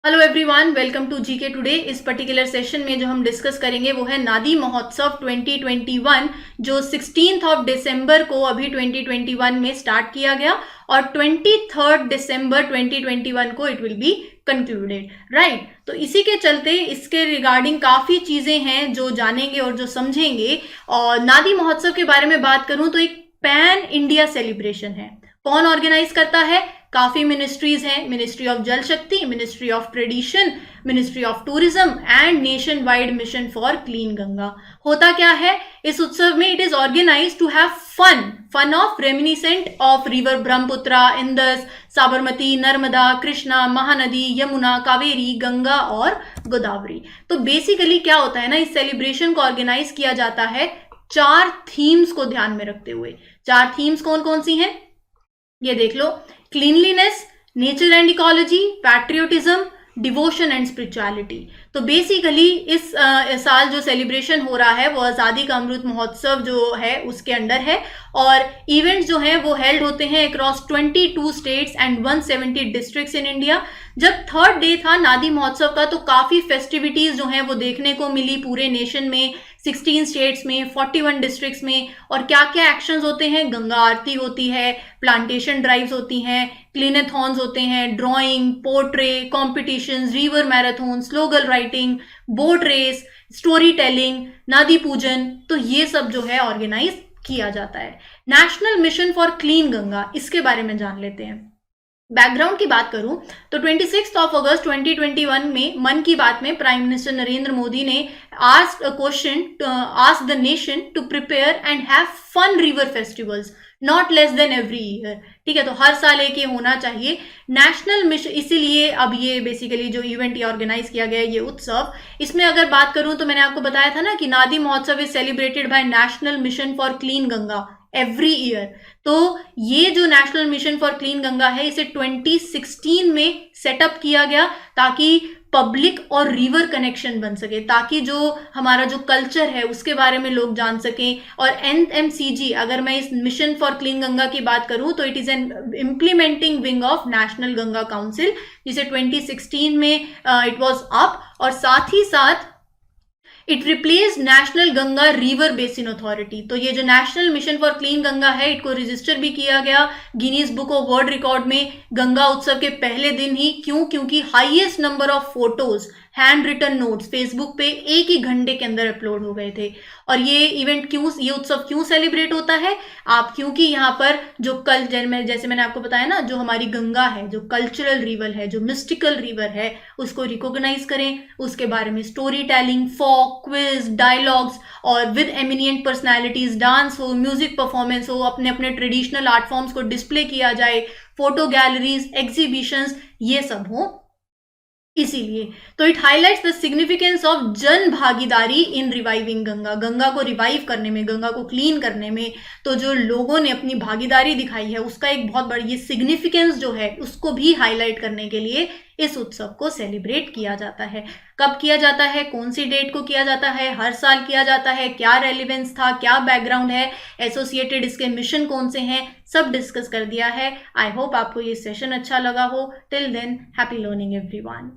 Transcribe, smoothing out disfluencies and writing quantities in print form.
Hello everyone, welcome to GK today. इस particular session में जो हम डिस्कस करेंगे वो है नादी महोत्सव 2021, जो 16 दिसंबर को अभी 2021 में स्टार्ट किया गया और 23 दिसंबर 2021 को it will be concluded, right. तो इसी के चलते इसके रिगार्डिंग काफ़ी चीज़ें हैं जो जानेंगे और जो समझेंगे। और नादी महोत्सव के बारे में बात करूं तो एक पैन इंडिया सेलिब्रेशन है। कौन ऑर्गेनाइज करता है? काफी मिनिस्ट्रीज हैं, ministry of Jal Shakti, ministry of tradition, ministry of tourism and nation wide mission for clean Ganga. होता क्या है इस उत्सव में? It is organise to have fun of reminiscent of river Brahmaputra, Indus, Sabarmati, Narmada, Krishna, Mahanadi, Yamuna, Kaveri, Ganga और गोदावरी। तो बेसिकली क्या होता है ना, इस सेलिब्रेशन को ऑर्गेनाइज किया जाता है 4 थीम्स को ध्यान में रखते हुए। 4 थीम्स कौन कौन सी हैं ये देख लो। Cleanliness, nature and ecology, patriotism, devotion and spirituality. तो बेसिकली इस साल जो सेलिब्रेशन हो रहा है वो आज़ादी का अमृत महोत्सव जो है उसके अंडर है और इवेंट्स जो हैं वो हेल्ड होते हैं across 22 states and 170 districts in India. जब 3rd डे था नादी महोत्सव का तो काफ़ी फेस्टिविटीज़ जो हैं वो देखने को मिली पूरे नेशन में, 16 स्टेट्स में, 41 डिस्ट्रिक्ट्स में। और क्या क्या एक्शंस होते हैं? गंगा आरती होती है, प्लांटेशन ड्राइव्स होती हैं, क्लीनेथॉन्स होते हैं, drawing, portrait competitions, river marathon, slogan writing, boat race, story telling, नादी पूजन। तो ये सब जो है ऑर्गेनाइज किया जाता है। National mission for clean Ganga, इसके बारे में जान लेते हैं। बैकग्राउंड की बात करूं तो 26 अगस्त 2021 में मन की बात में प्राइम मिनिस्टर नरेंद्र मोदी ने asked a question, ask the nation to prepare and have fun river festivals not less than every year. ठीक है, तो हर साल एक ये होना चाहिए नेशनल मिशन। इसीलिए अब ये बेसिकली जो इवेंट ये ऑर्गेनाइज किया गया है ये उत्सव, इसमें अगर बात करूं तो मैंने आपको बताया था ना कि नादी महोत्सव is celebrated by national mission for clean Ganga every year. तो ये जो national mission for clean Ganga है इसे 2016 में सेटअप किया गया ताकि पब्लिक और रिवर कनेक्शन बन सके, ताकि जो हमारा जो कल्चर है उसके बारे में लोग जान सकें। और NMCG, अगर मैं इस मिशन फॉर क्लीन गंगा की बात करूं तो it is an implementing wing of national Ganga council, जिसे 2016 में इट वाज अप। और साथ ही साथ it replace national Ganga river basin authority. तो ये जो national mission for clean Ganga है इनको रजिस्टर भी किया गया Guinness book of world record में गंगा उत्सव के पहले दिन ही। क्यों? क्योंकि highest number of photos, hand written notes Facebook पे एक ही घंटे के अंदर अपलोड हो गए थे। और ये इवेंट क्यों, ये उत्सव क्यों सेलिब्रेट होता है आप? क्योंकि यहाँ पर जो जैसे मैंने आपको बताया ना, जो हमारी गंगा है, जो कल्चरल रिवर है, जो मिस्टिकल रिवर है, उसको रिकॉग्नाइज करें, उसके बारे में story telling, folk, quiz, dialogues और विद एमिनिएंट पर्सनैलिटीज, डांस हो, म्यूजिक परफॉर्मेंस हो, अपने अपने ट्रेडिशनल आर्ट फॉर्म्स को डिस्प्ले किया जाए, फोटो गैलरीज, एग्जीबिशंस, ये सब हो। इसीलिए तो it highlights the significance of जन भागीदारी इन रिवाइविंग गंगा। गंगा को रिवाइव करने में, गंगा को क्लीन करने में तो जो लोगों ने अपनी भागीदारी दिखाई है उसका एक बहुत बड़ी ये सिग्निफिकेंस जो है उसको भी हाईलाइट करने के लिए इस उत्सव को सेलिब्रेट किया जाता है। कब किया जाता है, कौन सी डेट को किया जाता है, हर साल किया जाता है, क्या रेलिवेंस था, क्या बैकग्राउंड है, एसोसिएटेड इसके मिशन कौन से हैं, सब डिस्कस कर दिया है। आई होप आपको ये सेशन अच्छा लगा हो। Till then, happy learning everyone.